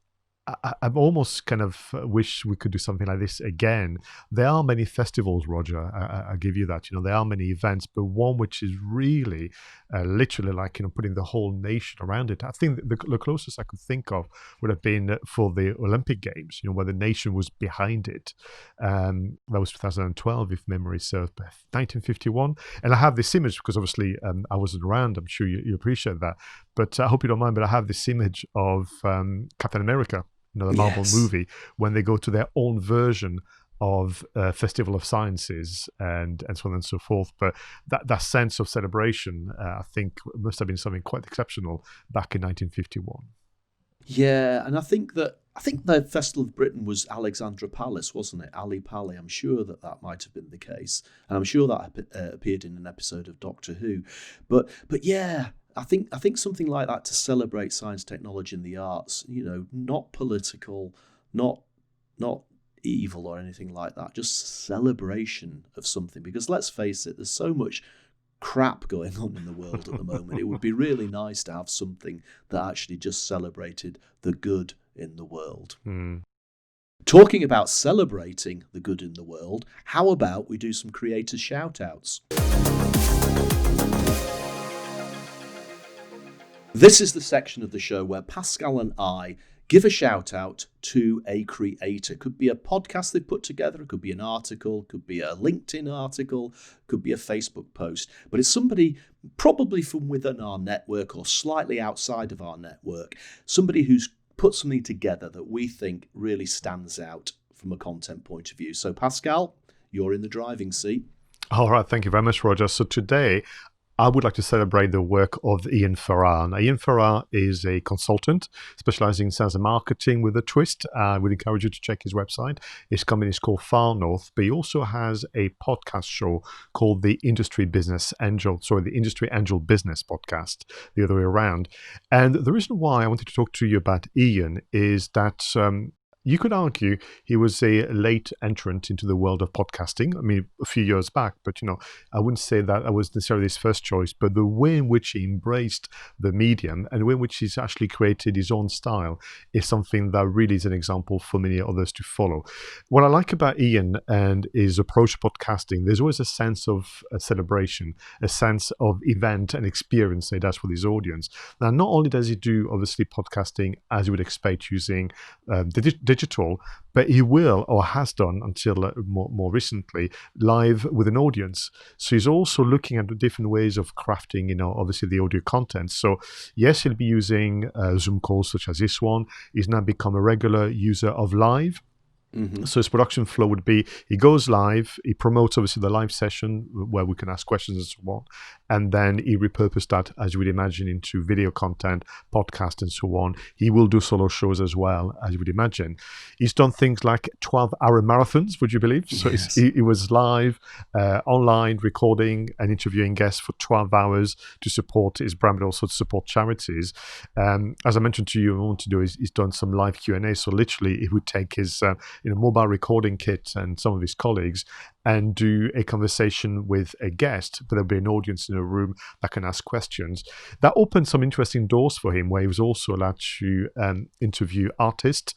I'm almost kind of wish we could do something like this again. There are many festivals, Roger. I give you that. There are many events, but one which is really literally like putting the whole nation around it. I think the closest I could think of would have been for the Olympic Games. Where the nation was behind it. That was 2012, if memory serves. 1951, and I have this image because obviously I wasn't around. I'm sure you appreciate that, but I hope you don't mind. But I have this image of Captain America. The Marvel movie, when they go to their own version of Festival of Sciences and so on and so forth. But that sense of celebration, I think, must have been something quite exceptional back in 1951. Yeah, and I think the Festival of Britain was Alexandra Palace, wasn't it? Ali Pali. I'm sure that might have been the case, and I'm sure that appeared in an episode of Doctor Who. But yeah. I think something like that to celebrate science, technology, and the arts, not political, not evil or anything like that, just celebration of something. Because let's face it, there's so much crap going on in the world at the moment. It would be really nice to have something that actually just celebrated the good in the world. Talking about celebrating the good in the world, how about we do some creator shout-outs? This is the section of the show where Pascal and I give a shout out to a creator. It could be a podcast they've put together, it could be an article, it could be a LinkedIn article, it could be a Facebook post, but it's somebody probably from within our network or slightly outside of our network, somebody who's put something together that we think really stands out from a content point of view. So Pascal, you're in the driving seat. All right, thank you very much, Roger. So today, I would like to celebrate the work of Ian Farrar. Now, Ian Farrar is a consultant specializing in sales and marketing with a twist. I would encourage you to check his website. His company is called Far North, but he also has a podcast show called the Industry Angel Business Podcast, the other way around. And the reason why I wanted to talk to you about Ian is that you could argue he was a late entrant into the world of podcasting. I mean, a few years back, but I wouldn't say that was necessarily his first choice. But the way in which he embraced the medium and the way in which he's actually created his own style is something that really is an example for many others to follow. What I like about Ian and his approach to podcasting, there's always a sense of a celebration, a sense of event and experience that he does with his audience. Now, not only does he do, obviously, podcasting as you would expect using digital, but he will or has done until more recently live with an audience. So he's also looking at the different ways of crafting, obviously the audio content. So yes, he'll be using Zoom calls such as this one. He's now become a regular user of live. Mm-hmm. So his production flow would be, he goes live, he promotes obviously the live session where we can ask questions and so on, and then he repurposed that, as you would imagine, into video content, podcast and so on. He will do solo shows as well, as you would imagine. He's done things like 12-hour marathons, would you believe? So yes. He was live, online, recording and interviewing guests for 12 hours to support his brand, but also to support charities. As I mentioned to you, what I want to do is he's done some live Q&A. So literally he would take his mobile recording kit and some of his colleagues and do a conversation with a guest, but there'll be an audience in a room that can ask questions. That opened some interesting doors for him, where he was also allowed to interview artists,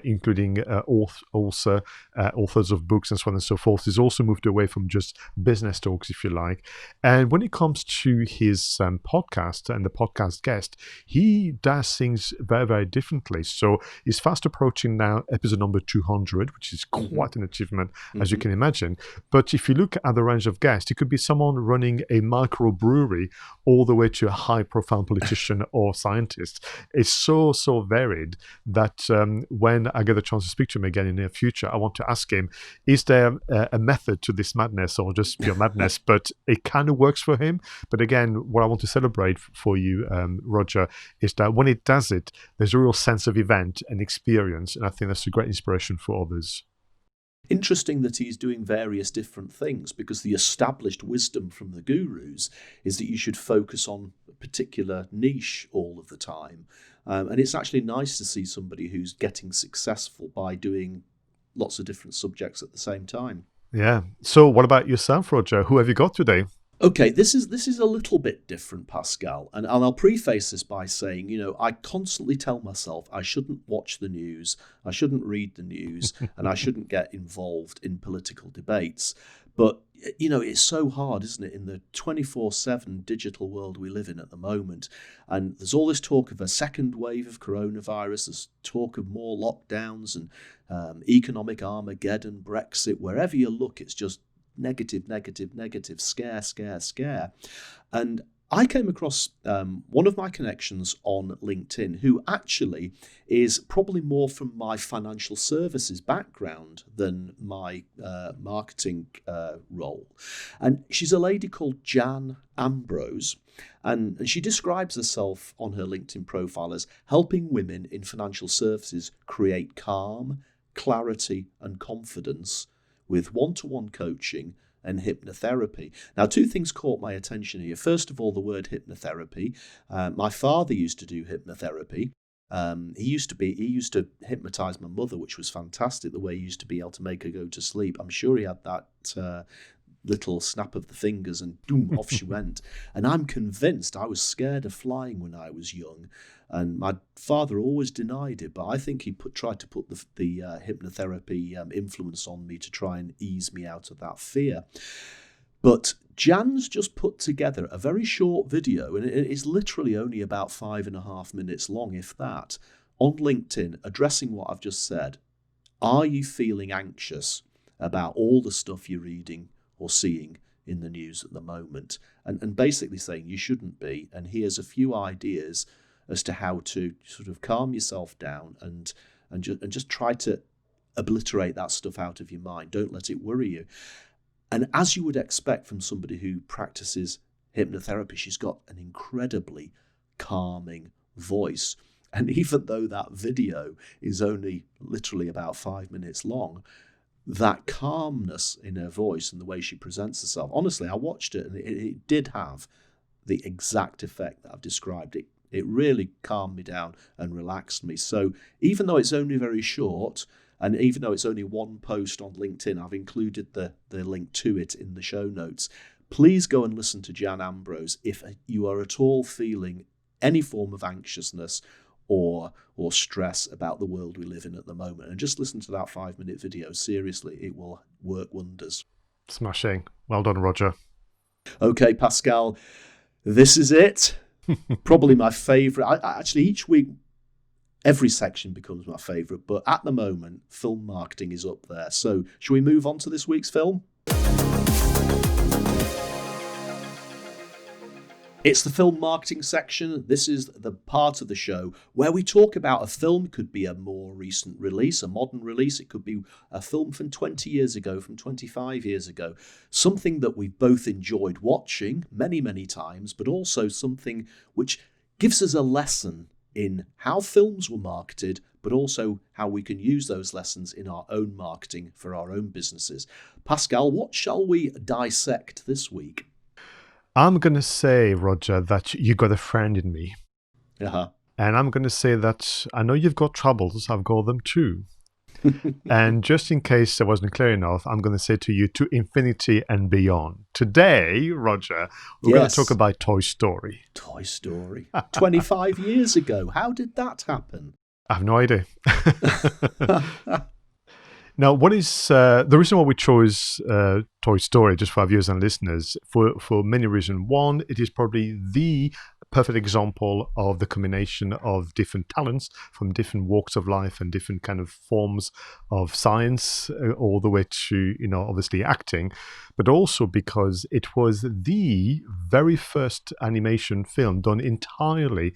including authors of books and so on and so forth. He's also moved away from just business talks, if you like. And when it comes to his podcast and the podcast guest, he does things very, very differently. So he's fast approaching now episode number 200, which is quite an achievement, as you can imagine. But if you look at the range of guests, it could be someone running a microbrewery all the way to a high-profile politician or scientist. It's so varied that when I get a chance to speak to him again in the near future, I want to ask him, is there a method to this madness or just pure madness? But it kind of works for him. But again, what I want to celebrate for you, Roger, is that when it does it, there's a real sense of event and experience. And I think that's a great inspiration for others. Interesting that he's doing various different things, because the established wisdom from the gurus is that you should focus on a particular niche all of the time. And it's actually nice to see somebody who's getting successful by doing lots of different subjects at the same time. Yeah. So what about yourself, Roger? Who have you got today? Okay, this is a little bit different, Pascal, and I'll preface this by saying, I constantly tell myself I shouldn't watch the news, I shouldn't read the news, and I shouldn't get involved in political debates. But, it's so hard, isn't it, in the 24/7 digital world we live in at the moment. And there's all this talk of a second wave of coronavirus, there's talk of more lockdowns and economic Armageddon, Brexit. Wherever you look, it's just negative, scare. And I came across one of my connections on LinkedIn, who actually is probably more from my financial services background than my marketing role. And she's a lady called Jan Ambrose. And she describes herself on her LinkedIn profile as helping women in financial services create calm, clarity, and confidence with one-to-one coaching and hypnotherapy. Now, two things caught my attention here. First of all, the word hypnotherapy. My father used to do hypnotherapy. He used to hypnotize my mother, which was fantastic, the way he used to be able to make her go to sleep. I'm sure he had that little snap of the fingers and boom, off she went. And I'm convinced I was scared of flying when I was young. And my father always denied it, but I think he tried to put the hypnotherapy influence on me to try and ease me out of that fear. But Jan's just put together a very short video, and it is literally only about 5.5 minutes long, if that, on LinkedIn, addressing what I've just said. Are you feeling anxious about all the stuff you're reading or seeing in the news at the moment? And basically saying you shouldn't be, and here's a few ideas as to how to sort of calm yourself down and just try to obliterate that stuff out of your mind. Don't let it worry you. And as you would expect from somebody who practices hypnotherapy, she's got an incredibly calming voice. And even though that video is only literally about 5 minutes long, that calmness in her voice and the way she presents herself, honestly, I watched it and it did have the exact effect that I've described. It really calmed me down and relaxed me. So even though it's only very short, and even though it's only one post on LinkedIn, I've included the link to it in the show notes. Please go and listen to Jan Ambrose if you are at all feeling any form of anxiousness or stress about the world we live in at the moment. And just listen to that 5-minute video. Seriously, it will work wonders. Smashing. Well done, Roger. Okay, Pascal, this is it. Probably my favourite. Actually, each week, every section becomes my favourite. But at the moment, film marketing is up there. So shall we move on to this week's film? It's the film marketing section. This is the part of the show where we talk about a film. It could be a more recent release, a modern release. It could be a film from 20 years ago, from 25 years ago. Something that we've both enjoyed watching many, many times, but also something which gives us a lesson in how films were marketed, but also how we can use those lessons in our own marketing for our own businesses. Pascal, what shall we dissect this week? I'm going to say, Roger, that you got a friend in me. Uh-huh. And I'm going to say that I know you've got troubles. I've got them too. And just in case I wasn't clear enough, I'm going to say to you, to infinity and beyond. Today, Roger, we're going to talk Yes, about Toy Story. Toy Story. 25 years ago. How did that happen? I have no idea. Now, what is the reason why we chose Toy Story, just for our viewers and listeners? For many reasons. One, it is probably the perfect example of the combination of different talents from different walks of life and different kind of forms of science, all the way to, obviously acting, but also because it was the very first animation film done entirely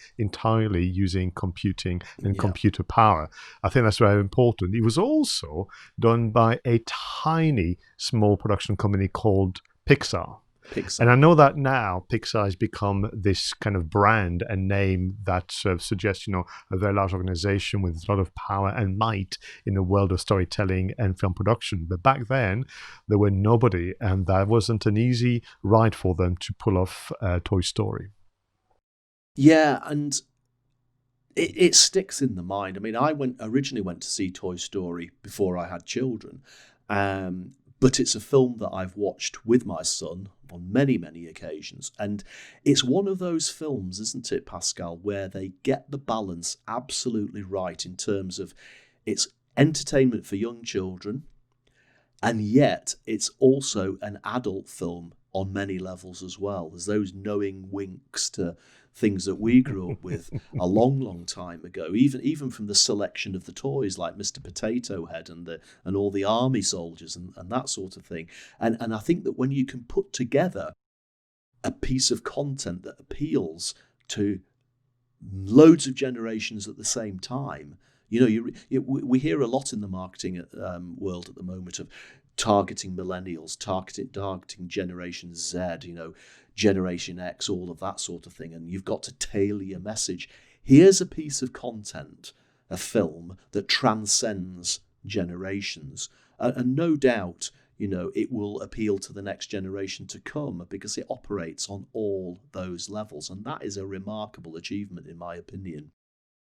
using computing and Yeah, computer power. I think that's very important. It was also done by a tiny small production company called Pixar. And I Pixar. know that now Pixar has become this kind of brand and name that sort of suggests, a very large organization with a lot of power and might in the world of storytelling and film production. But back then, there were nobody, and that wasn't an easy ride for them to pull off Toy Story. Yeah, and it sticks in the mind. I mean, I originally went to see Toy Story before I had children, but it's a film that I've watched with my son on many, many occasions. And it's one of those films, isn't it, Pascal, where they get the balance absolutely right in terms of it's entertainment for young children, and yet it's also an adult film on many levels as well. There's those knowing winks to things that we grew up with a long, long time ago. Even from the selection of the toys, like Mr. Potato Head and all the army soldiers and that sort of thing. And I think that when you can put together a piece of content that appeals to loads of generations at the same time. We hear a lot in the marketing world at the moment of targeting millennials, targeting Generation Z, Generation X, all of that sort of thing. And you've got to tailor your message. Here's a piece of content, a film that transcends generations. And no doubt, it will appeal to the next generation to come because it operates on all those levels. And that is a remarkable achievement, in my opinion.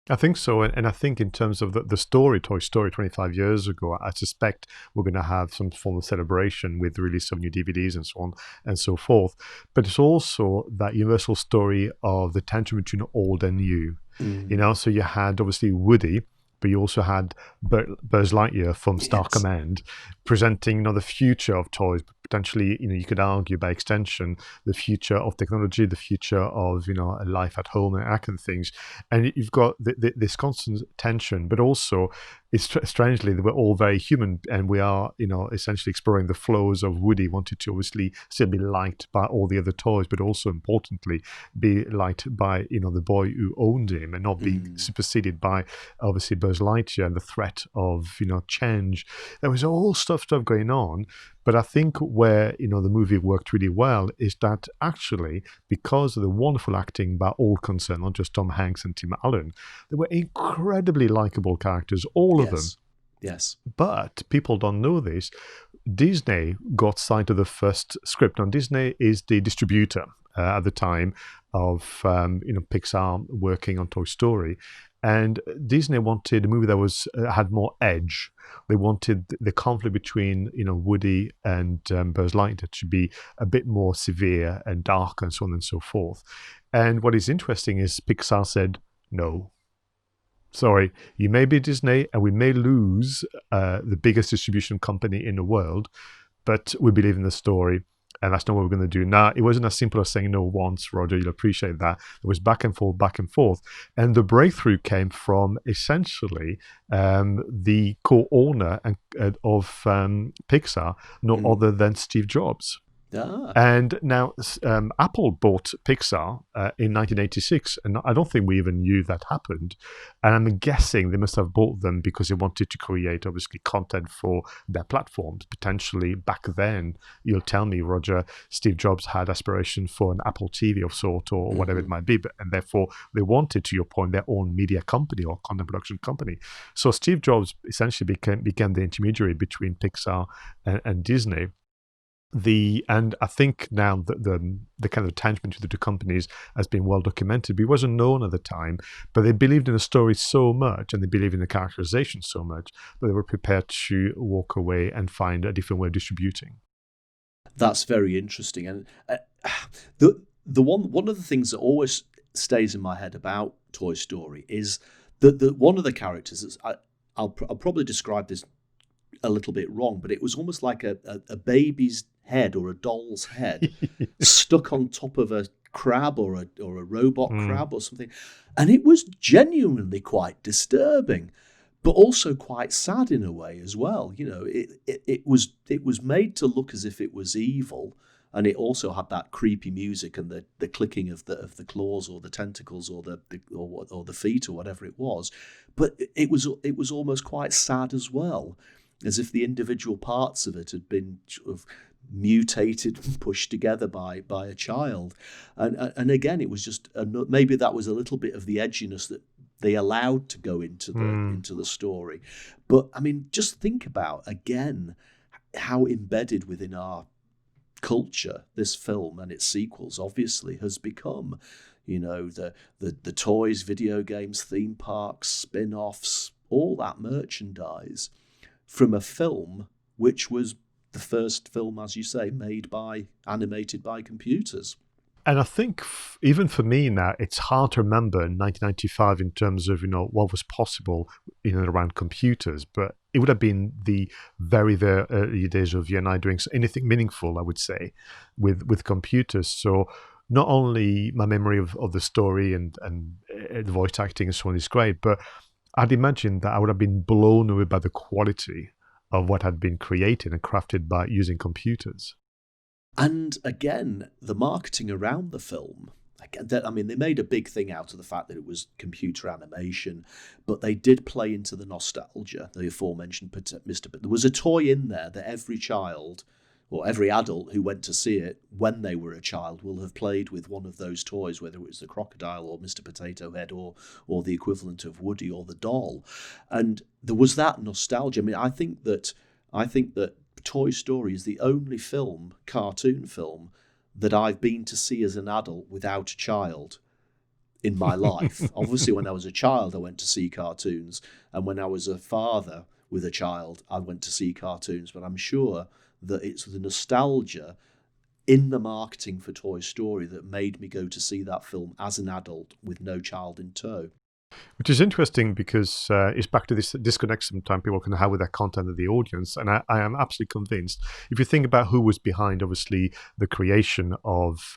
I think so. And I think in terms of the story, Toy Story 25 years ago, I suspect we're going to have some form of celebration with the release of new DVDs and so on and so forth. But it's also that universal story of the tension between old and new. Mm. So you had obviously Woody, but you also had Buzz Lightyear from Star Yes. Command presenting the future of toys, potentially, you could argue by extension, the future of technology, the future of, life at home and that kind of things. And you've got this constant tension, but also it's strangely, they were all very human, and we are, essentially exploring the flaws of Woody, wanted to obviously still be liked by all the other toys, but also importantly, be liked by, the boy who owned him and not being superseded by obviously Buzz Lightyear and the threat of, change. There was all stuff going on. But I think where, the movie worked really well is that actually, because of the wonderful acting by all concerned, not just Tom Hanks and Tim Allen, they were incredibly likable characters, all of them. Yes. But people don't know this. Disney got sight of the first script. Now, Disney is the distributor at the time of, Pixar working on Toy Story. And Disney wanted a movie that had more edge. They wanted the conflict between, Woody and Buzz Lightyear to be a bit more severe and dark and so on and so forth. And what is interesting is Pixar said, no. Sorry, you may be Disney and we may lose the biggest distribution company in the world, but we believe in the story. And that's not what we're going to do. Now, it wasn't as simple as saying no once, Roger. You'll appreciate that. It was back and forth, back and forth. And the breakthrough came from essentially the co-owner of Pixar, no other than Steve Jobs. Ah. And now Apple bought Pixar in 1986, and I don't think we even knew that happened. And I'm guessing they must have bought them because they wanted to create, obviously, content for their platforms. Potentially back then, you'll tell me, Roger, Steve Jobs had aspiration for an Apple TV of sort or whatever it might be, and therefore they wanted, to your point, their own media company or content production company. So Steve Jobs essentially became the intermediary between Pixar and Disney. And I think now that the kind of attachment to the two companies has been well documented. But it wasn't known at the time, but they believed in the story so much, and they believed in the characterization so much, that they were prepared to walk away and find a different way of distributing. That's very interesting. And the one of the things that always stays in my head about Toy Story is that one of the characters is, I'll probably describe this a little bit wrong, but it was almost like a baby's head or a doll's head stuck on top of a crab or a robot crab or something. And it was genuinely quite disturbing, but also quite sad in a way as well. You know, it was made to look as if it was evil, and it also had that creepy music and the clicking of the claws or the tentacles or the feet or whatever it was. But it was almost quite sad as well, as if the individual parts of it had been sort of mutated and pushed together by a child. And again, it was just maybe that was a little bit of the edginess that they allowed to go into the story. But I mean, just think about again how embedded within our culture this film and its sequels obviously has become. You know, the toys, video games, theme parks, spin-offs, all that merchandise from a film which was the first film, as you say, animated by computers. And I think even for me now, it's hard to remember 1995 in terms of, what was possible in and around computers. But it would have been the very, very early days of you and I doing anything meaningful, I would say, with computers. So not only my memory of the story and the voice acting and so on is great, but I'd imagine that I would have been blown away by the quality of what had been created and crafted by using computers. And again, the marketing around the film, I mean, they made a big thing out of the fact that it was computer animation, but they did play into the nostalgia, the aforementioned Mr. But there was a toy in there that every child or every adult who went to see it when they were a child will have played with one of those toys, whether it was the crocodile or Mr. Potato Head or the equivalent of Woody or the doll. And there was that nostalgia. I mean, I think that Toy Story is the only cartoon film, that I've been to see as an adult without a child in my life. Obviously, when I was a child, I went to see cartoons. And when I was a father with a child, I went to see cartoons. But I'm sure that it's the nostalgia in the marketing for Toy Story that made me go to see that film as an adult with no child in tow. Which is interesting because it's back to this disconnect sometimes people can have with their content and the audience. And I am absolutely convinced, if you think about who was behind, obviously, the creation of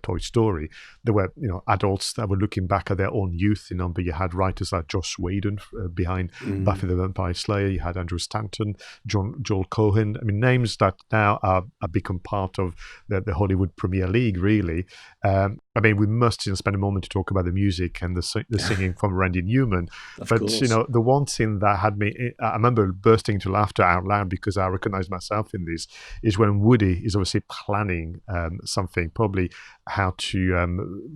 Toy Story, there were adults that were looking back at their own youth. But you had writers like Joss Whedon behind Buffy the Vampire Slayer. You had Andrew Stanton, Joel Cohen. I mean, names that now are become part of the Hollywood Premier League, really. I mean, we must spend a moment to talk about the music and the singing from Randy Newman. But the one thing that had me, I remember bursting into laughter out loud because I recognized myself in this, is when Woody is obviously planning something, probably how to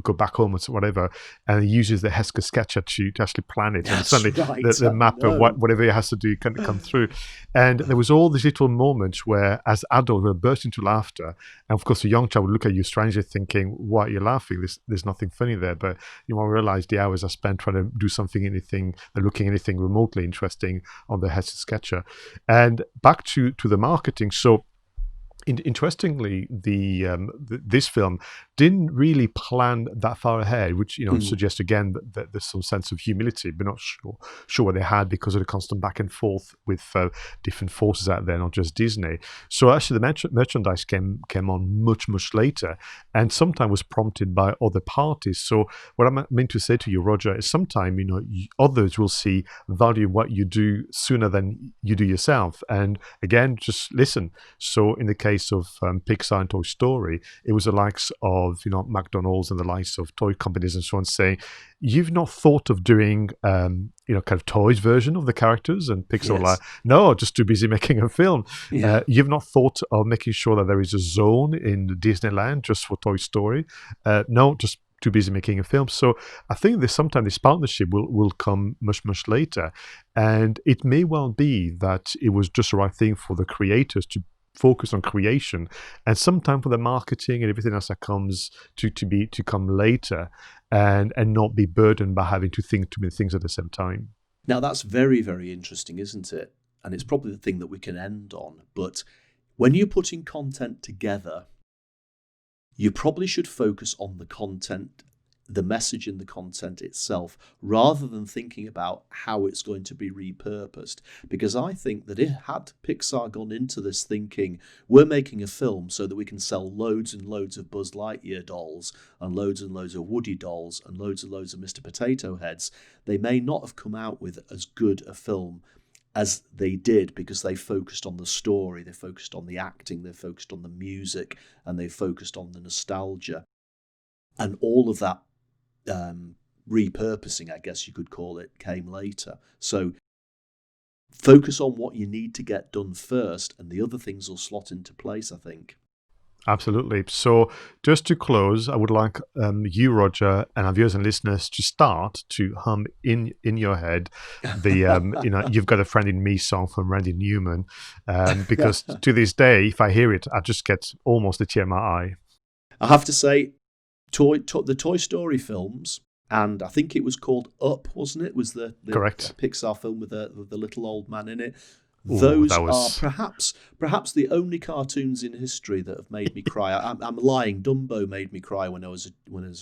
go back home or whatever, and he uses the Hesker sketcher to actually plan it. That's and suddenly right. the map of whatever he has to do can come through. And there was all these little moments where, as adults, we burst into laughter. And of course, a young child would look at you strangely thinking, why are you laughing? There's nothing funny there. But you won't realize the hours I spent trying to do looking anything remotely interesting on the Hesker sketcher. And back to the marketing. So interestingly, this film didn't really plan that far ahead, which suggests again that there's some sense of humility, but not sure what they had because of the constant back and forth with different forces out there, not just Disney. So actually, the merchandise came on much later, and sometimes was prompted by other parties. So what I meant to say to you, Roger, is sometimes others will see value in what you do sooner than you do yourself, and again, just listen. So in the case of Pixar and Toy Story, it was the likes of McDonald's and the likes of toy companies and so on saying, you've not thought of doing kind of toys version of the characters, and Pixar like, no, just too busy making a film. You've not thought of making sure that there is a zone in Disneyland just for Toy Story. No, just too busy making a film. So I think that sometimes this partnership will come much later, and it may well be that it was just the right thing for the creators to focus on creation and some time for the marketing and everything else that comes to come later, and not be burdened by having to think too many things at the same time. Now, that's very, very interesting, isn't it? And it's probably the thing that we can end on. But when you're putting content together, you probably should focus on the content, the message in the content itself, rather than thinking about how it's going to be repurposed. Because I think that had Pixar gone into this thinking, we're making a film so that we can sell loads and loads of Buzz Lightyear dolls and loads of Woody dolls and loads of Mr. Potato Heads, they may not have come out with as good a film as they did, because they focused on the story, they focused on the acting, they focused on the music, and they focused on the nostalgia. And all of that repurposing, I guess you could call it, came later. So focus on what you need to get done first, and the other things will slot into place, I think. Absolutely. So just to close, I would like you, Roger, and our viewers and listeners to start to hum in your head the You've Got a Friend in Me song from Randy Newman, because to this day, if I hear it, I just get almost a tear in my eye. I have to say, the Toy Story films, and I think it was called Up, wasn't it? Was the Correct Pixar film with the little old man in it? Ooh, those are perhaps the only cartoons in history that have made me cry. I'm lying. Dumbo made me cry when I was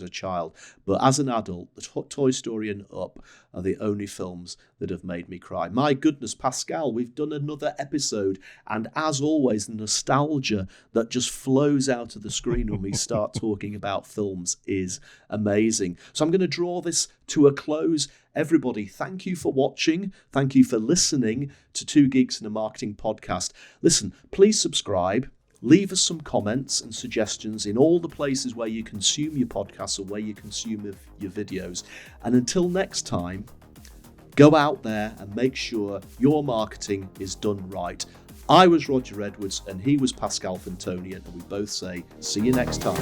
a child, but as an adult, the Toy Story and Up are the only films that have made me cry. My goodness, Pascal, we've done another episode, and as always, the nostalgia that just flows out of the screen when we start talking about films is amazing. So I'm going to draw this to a close. Everybody, thank you for watching. Thank you for listening to Two Geeks and a Marketing Podcast. Listen, please subscribe. Leave us some comments and suggestions in all the places where you consume your podcasts or where you consume your videos. And until next time, go out there and make sure your marketing is done right. I was Roger Edwards and he was Pascal Fantonian, and we both say, see you next time.